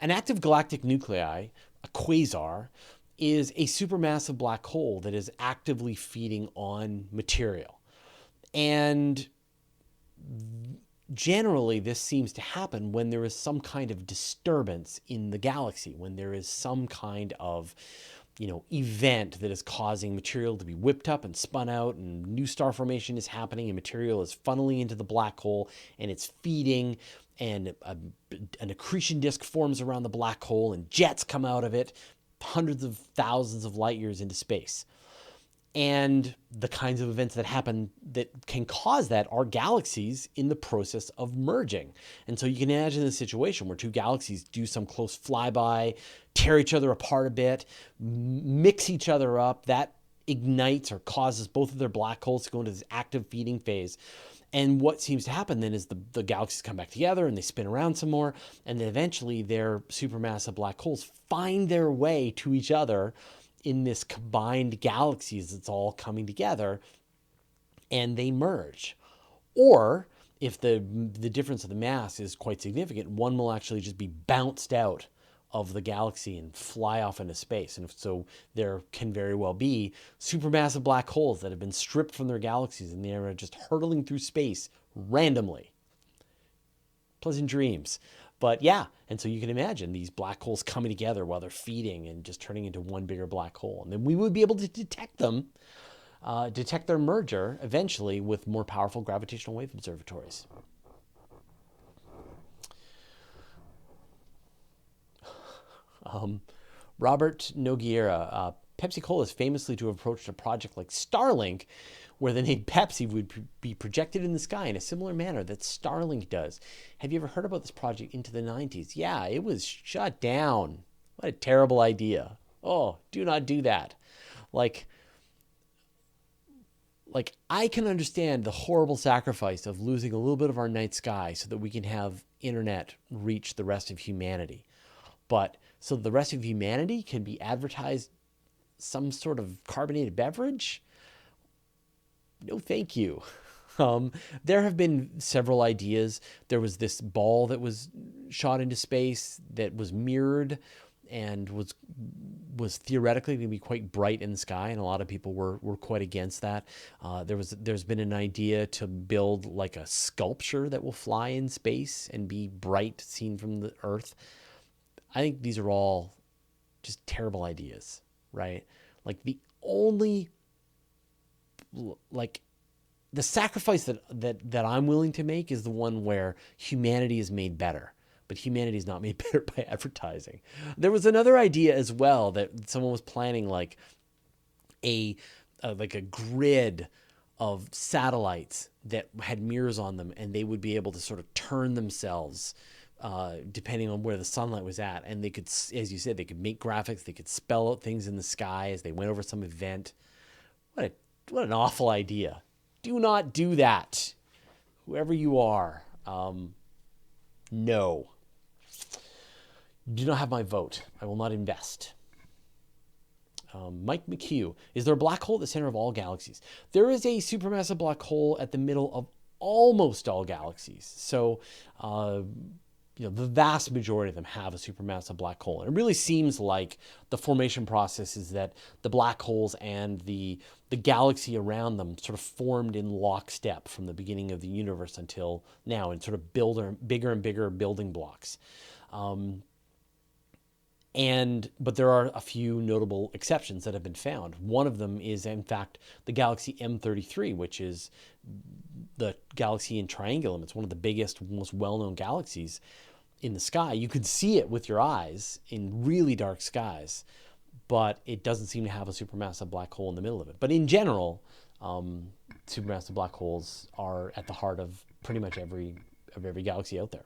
active galactic nuclei, a quasar, is a supermassive black hole that is actively feeding on material. And generally, this seems to happen when there is some kind of disturbance in the galaxy, when there is some kind of event that is causing material to be whipped up and spun out, and new star formation is happening, and material is funneling into the black hole, and it's feeding, and an accretion disk forms around the black hole, and jets come out of it, hundreds of thousands of light years into space. And the kinds of events that happen that can cause that are galaxies in the process of merging. And so you can imagine the situation where two galaxies do some close flyby, tear each other apart a bit, mix each other up. That ignites or causes both of their black holes to go into this active feeding phase. And what seems to happen then is the galaxies come back together and they spin around some more. And then eventually their supermassive black holes find their way to each other in this combined galaxies that's all coming together, and they merge. Or if the difference of the mass is quite significant, one will actually just be bounced out of the galaxy and fly off into space. And so there can very well be supermassive black holes that have been stripped from their galaxies and they are just hurtling through space randomly. Pleasant dreams. But yeah, and so you can imagine these black holes coming together while they're feeding and just turning into one bigger black hole. And then we would be able to detect them, detect their merger eventually with more powerful gravitational wave observatories. Robert Nogueira, Pepsi Cola is famously to have approached a project like Starlink, where the name Pepsi would be projected in the sky in a similar manner that Starlink does. Have you ever heard about this project into the 90s? Yeah, it was shut down. What a terrible idea. Oh, do not do that. Like I can understand the horrible sacrifice of losing a little bit of our night sky so that we can have internet reach the rest of humanity. But so the rest of humanity can be advertised some sort of carbonated beverage? No, thank you. There have been several ideas. There was this ball that was shot into space that was mirrored and was theoretically going to be quite bright in the sky, and a lot of people were quite against that. There's been an idea to build like a sculpture that will fly in space and be bright seen from the Earth. I think these are all just terrible ideas, right? Like the sacrifice that I'm willing to make is the one where humanity is made better, but humanity is not made better by advertising. There was another idea as well that someone was planning like a grid of satellites that had mirrors on them, and they would be able to sort of turn themselves depending on where the sunlight was at. And they could, as you said, they could make graphics, they could spell out things in the sky as they went over some event. What an awful idea. Do not do that. Whoever you are. No. You do not have my vote. I will not invest. Mike McHugh, is there a black hole at the center of all galaxies? There is a supermassive black hole at the middle of almost all galaxies. So, the vast majority of them have a supermassive black hole. And it really seems like the formation process is that the black holes and the galaxy around them sort of formed in lockstep from the beginning of the universe until now, and sort of bigger and bigger building blocks. But there are a few notable exceptions that have been found. One of them is, in fact, the galaxy M33, which is the galaxy in Triangulum. It's one of the biggest, most well-known galaxies in the sky. You can see it with your eyes in really dark skies, but it doesn't seem to have a supermassive black hole in the middle of it. But in general, supermassive black holes are at the heart of pretty much every galaxy out there.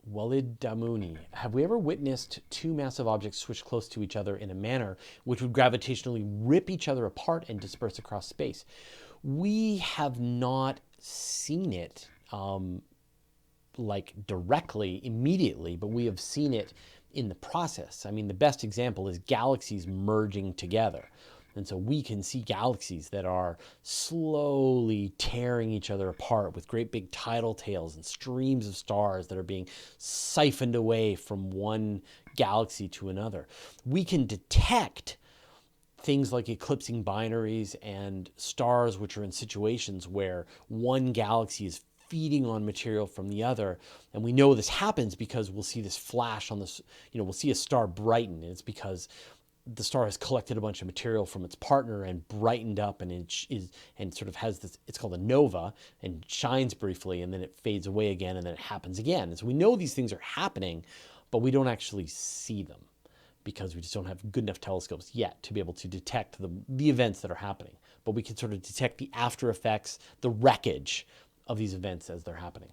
Walid Damouni, have we ever witnessed two massive objects switch close to each other in a manner which would gravitationally rip each other apart and disperse across space? We have not seen it like directly, immediately, but we have seen it in the process. I mean, the best example is galaxies merging together. And so we can see galaxies that are slowly tearing each other apart with great big tidal tails and streams of stars that are being siphoned away from one galaxy to another. We can detect things like eclipsing binaries and stars which are in situations where one galaxy is feeding on material from the other. And we know this happens because we'll see this flash on this, we'll see a star brighten, and it's because the star has collected a bunch of material from its partner and brightened up, and and sort of has this, it's called a nova, and shines briefly, and then it fades away again, and then it happens again. And so we know these things are happening, but we don't actually see them because we just don't have good enough telescopes yet to be able to detect the events that are happening. But we can sort of detect the after effects, the wreckage of these events as they're happening.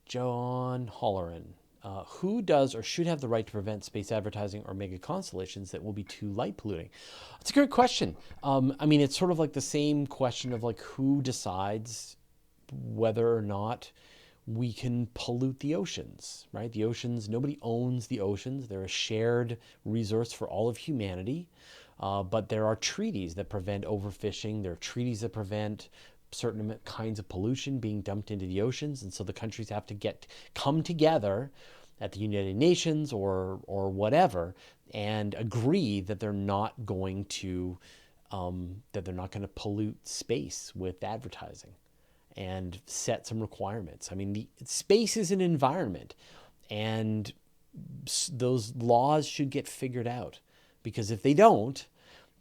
John Holleran, who does or should have the right to prevent space advertising or mega constellations that will be too light polluting? It's a great question. I mean, it's sort of like the same question of like who decides whether or not we can pollute the oceans, right? The oceans, nobody owns the oceans. They're a shared resource for all of humanity. But there are treaties that prevent overfishing. There are treaties that prevent certain kinds of pollution being dumped into the oceans. And so the countries have to come together at the United Nations or whatever and agree that they're not going to pollute space with advertising, and set some requirements. I mean, space is an environment, and those laws should get figured out, because if they don't,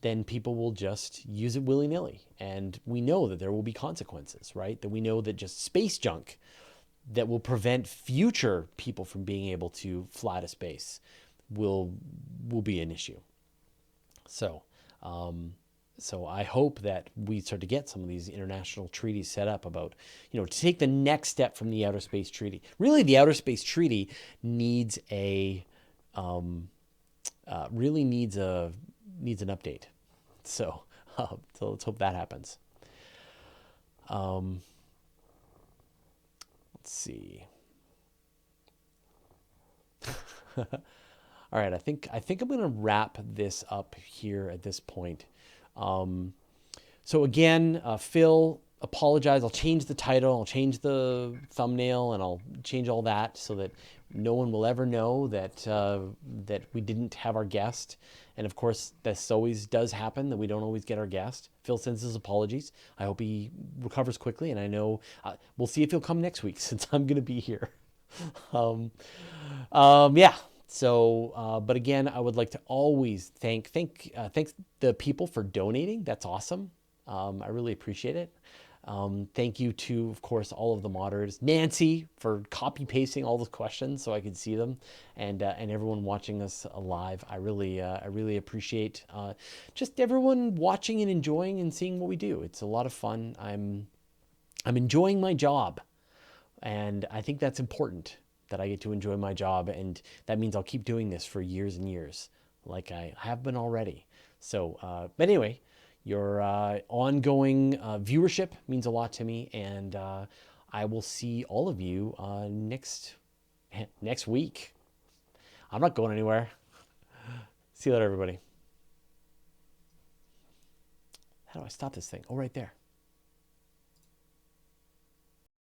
then people will just use it willy-nilly. And we know that there will be consequences, right? That we know that just space junk that will prevent future people from being able to fly to space will be an issue. So I hope that we start to get some of these international treaties set up about, to take the next step from the Outer Space Treaty. Really, the Outer Space Treaty needs an update. So let's hope that happens. Let's see. All right, I think I'm going to wrap this up here at this point. So again, Phil, apologize. I'll change the title, I'll change the thumbnail, and I'll change all that so that no one will ever know that we didn't have our guest. And of course, this always does happen, that we don't always get our guest. Phil sends his apologies. I hope he recovers quickly, and I know we'll see if he'll come next week since I'm going to be here. Yeah. So, but again, I would like to always thank the people for donating. That's awesome. I really appreciate it. Thank you to, of course, all of the moderators. Nancy for copy pasting all the questions so I could see them, and everyone watching us live. I really appreciate just everyone watching and enjoying and seeing what we do. It's a lot of fun. I'm enjoying my job, and I think that's important, that I get to enjoy my job, and that means I'll keep doing this for years and years, like I have been already. So, but anyway, your ongoing viewership means a lot to me, and I will see all of you next next week. I'm not going anywhere. See you later, everybody. How do I stop this thing? Oh, right there.